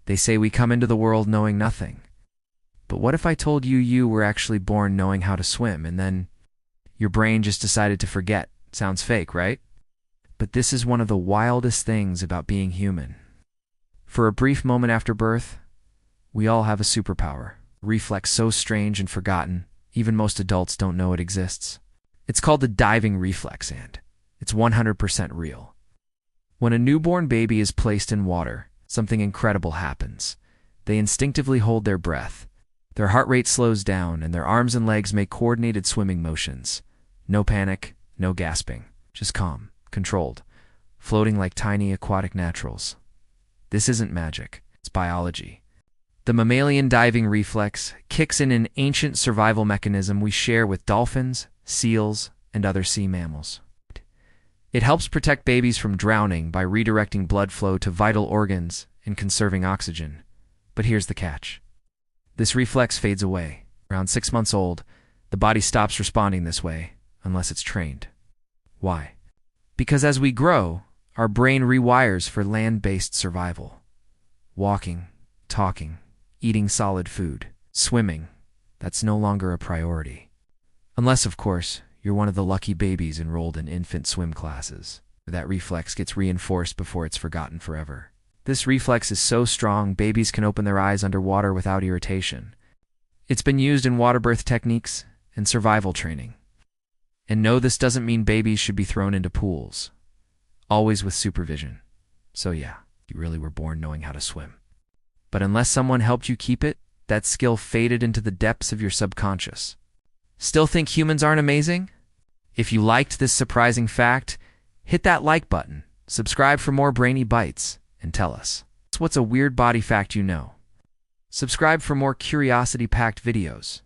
They say we come into the world knowing nothing. But what if I told you you were actually born knowing how to swim, and then your brain just decided to forget? Sounds fake, right? But this is one of the wildest things about being human. For a brief moment after birth, we all have a superpower. Reflex so strange and forgotten, even most adults don't know it exists. It's called the diving reflex, and it's 100% real. When a newborn baby is placed in water, something incredible happens. They instinctively hold their breath. Their heart rate slows down, and their arms and legs make coordinated swimming motions. No panic, no gasping, just calm, controlled, floating like tiny aquatic naturals. This isn't magic, it's biology. The mammalian diving reflex kicks in an ancient survival mechanism we share with dolphins, seals, and other sea mammals. It helps protect babies from drowning by redirecting blood flow to vital organs and conserving oxygen. But here's the catch. This reflex fades away. Around 6 months old, the body stops responding this way, unless it's trained. Why? Because as we grow, our brain rewires for land-based survival. Walking, talking, eating solid food, swimming, that's no longer a priority. Unless, of course, you're one of the lucky babies enrolled in infant swim classes. That reflex gets reinforced before it's forgotten forever. This reflex is so strong, babies can open their eyes underwater without irritation. It's been used in water birth techniques and survival training. And no, this doesn't mean babies should be thrown into pools. Always with supervision. So yeah, you really were born knowing how to swim. But unless someone helped you keep it, that skill faded into the depths of your subconscious. Still think humans aren't amazing? If you liked this surprising fact, hit that like button, subscribe for more Brainy Bites, and tell us, what's a weird body fact you know? Subscribe for more curiosity-packed videos.